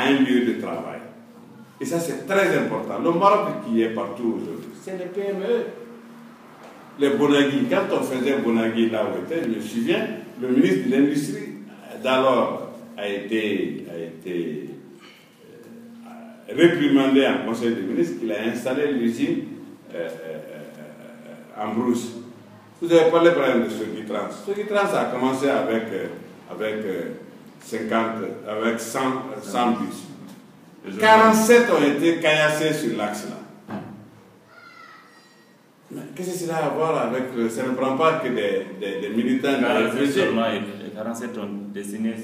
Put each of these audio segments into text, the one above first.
à un lieu de travail. Et ça, c'est très important. Le Maroc qui est partout aujourd'hui, c'est les PME. Les Bonagui, quand on faisait Bonagui là où était, je me souviens, le ministre de l'Industrie d'alors a été réprimandé en Conseil des ministres qu'il a installé l'usine en Brousse. Vous avez parlé par exemple de Sogitrans. Sogitrans a commencé avec 100 bus. 47 ont été caillassés sur l'axe là. Mais qu'est-ce que cela a à voir avec... Ça ne prend pas que des militants de la FG. 47 ont dessiné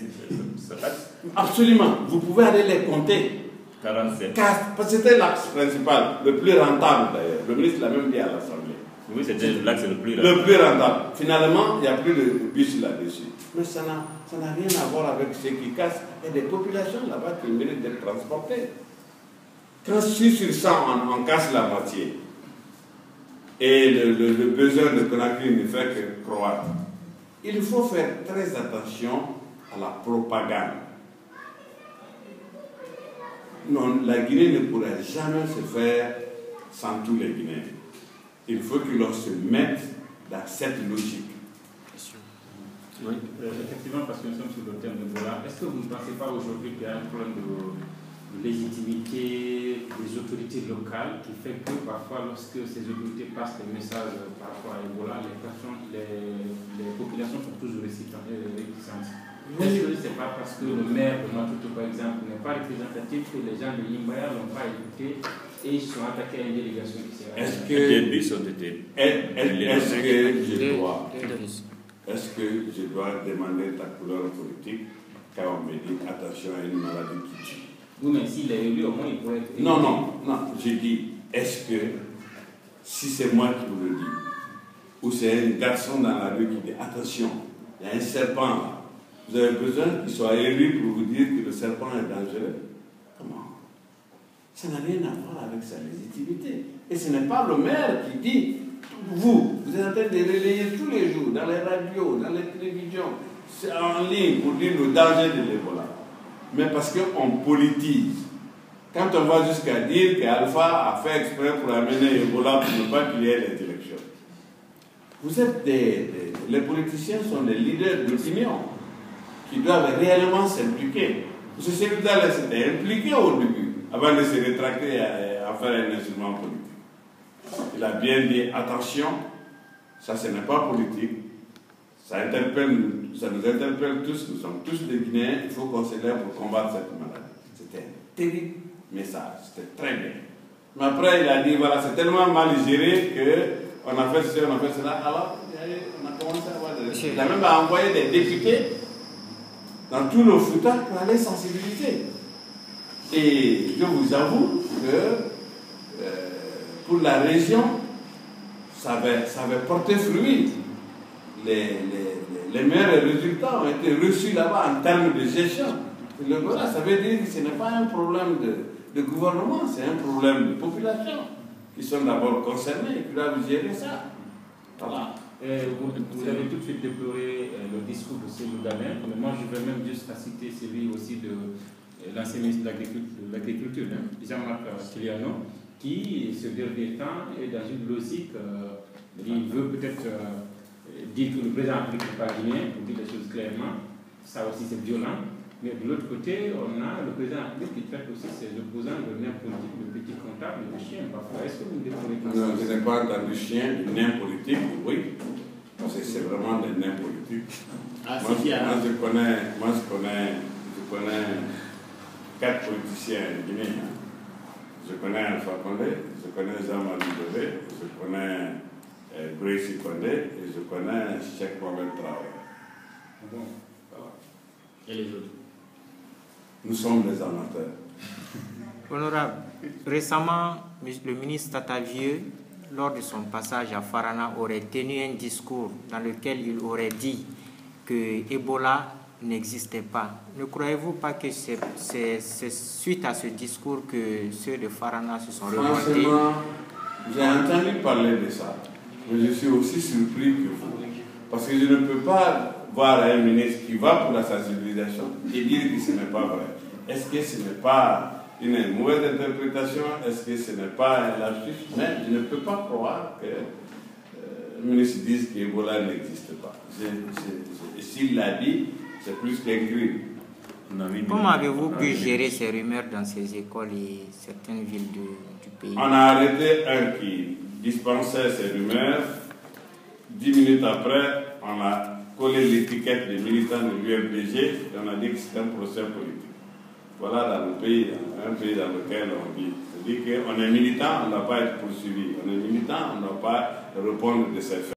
ce axe. Absolument. Vous pouvez aller les compter. 47. Parce que c'était l'axe principal, le plus rentable d'ailleurs. Le ministre l'a même dit à l'Assemblée. Oui, c'était l'axe le plus rentable. Le plus rentable. Finalement, il n'y a plus de bus là-dessus. Mais ça n'a rien à voir avec ceux qui cassent. Il y a des populations là-bas qui méritent d'être transportées. Quand 6 sur 100, on casse la moitié. Et le besoin de Conakry ne fait que croître. Il faut faire très attention à la propagande. Non, la Guinée ne pourra jamais se faire sans tous les Guinéens. Il faut que l'on se mette dans cette logique. Oui, effectivement, parce que nous sommes sur le thème de Ebola, est-ce que vous ne pensez pas aujourd'hui qu'il y a un problème de légitimité des autorités locales qui fait que parfois, lorsque ces autorités passent des messages par rapport à Ebola, les populations sont toujours réticentes? Est-ce que ce n'est pas parce que le maire de Matuto, par exemple, n'est pas représentatif que les gens de Limbaya n'ont pas écouté et ils sont attaqués à une délégation qui s'est Est-ce que je dois demander ta couleur politique quand on me dit attention à une maladie qui tue? Oui, mais s'il est élu, au moins il pourrait être... Non, j'ai dit, est-ce que si c'est moi qui vous le dis, ou c'est un garçon dans la rue qui dit attention, il y a un serpent là, vous avez besoin qu'il soit élu pour vous dire que le serpent est dangereux? Comment? Ça n'a rien à voir avec sa légitimité. Et ce n'est pas le maire qui dit, vous êtes en train de relayer tous les jours, dans les radios, dans les télévisions, en ligne pour dire le danger de l'Ebola. Mais parce qu'on politise. Quand on va jusqu'à dire qu'Alpha a fait exprès pour amener Ebola pour ne pas qu'il y ait les élections. Vous êtes les politiciens sont des leaders d'opinion qui doivent réellement s'impliquer. M. Sékou-Talé s'était impliqué au début, avant de se rétracter à faire un instrument politique. Il a bien dit attention, ça ce n'est pas politique, ça nous interpelle tous, nous sommes tous des Guinéens, il faut qu'on se lève pour combattre cette maladie. C'était un terrible message, c'était très bien. Mais après il a dit voilà, c'est tellement mal géré qu'on a fait ceci, on a fait cela, alors on a commencé à avoir des... Il a même envoyé des députés dans tout le Fouta pour aller sensibiliser. Et je vous avoue que pour la région, ça avait porté fruit. Les meilleurs résultats ont été reçus là-bas en termes de gestion. Voilà, ça veut dire que ce n'est pas un problème de gouvernement, c'est un problème de population qui sont d'abord concernés et qui doivent gérer ça. Voilà. Vous avez tout de suite déploré le discours de Sékou Dalin, mais moi je vais même juste citer celui aussi de l'ancien ministre de l'Agriculture, Jean-Marc Kiliano, qui, ce dernier temps, est dans une logique, il veut peut-être dire que le président de la République n'est pas guinéen, pour dire les choses clairement, ça aussi c'est violent, mais de l'autre côté, on a le président de la République qui traite aussi ses opposants de nains politiques, de petits comptables, de chiens, parfois. Est-ce que vous déplorez ça? Non, je n'ai pas entendu chien, nains politiques, oui, parce que c'est vraiment des nains politiques. Ah, moi, je connais 4 politiciens guinéens. Je connais Alpha Condé, je connais Jean-Marie Bébé, je connais Gracie Condé et je connais Cheikh Mohamed Traoré. Bon. Voilà. Et les autres? Nous sommes des amateurs. Honorable, récemment, le ministre Tata Vieux, lors de son passage à Farana, aurait tenu un discours dans lequel il aurait dit que Ebola n'existait pas. Ne croyez-vous pas que c'est suite à ce discours que ceux de Farana se sont remontés? J'ai entendu parler de ça, mais je suis aussi surpris que vous. Parce que je ne peux pas voir un ministre qui va pour la sensibilisation et dire que ce n'est pas vrai. est-ce que ce n'est pas une mauvaise interprétation? Est-ce que ce n'est pas un lapsus? Mais je ne peux pas croire que le ministre dise qu'Ebola n'existe pas. S'il l'a dit, c'est plus qu'un crime. Comment avez-vous pu gérer ces rumeurs dans ces écoles et certaines villes du pays? On a arrêté un qui dispensait ces rumeurs. 10 minutes après, on a collé l'étiquette des militants de l'UFDG et on a dit que c'était un procès politique. Voilà dans le pays, un pays dans lequel on vit. C'est-à-dire qu'on est militant, on ne doit pas être poursuivi. On est militant, on ne doit pas répondre de ces faits.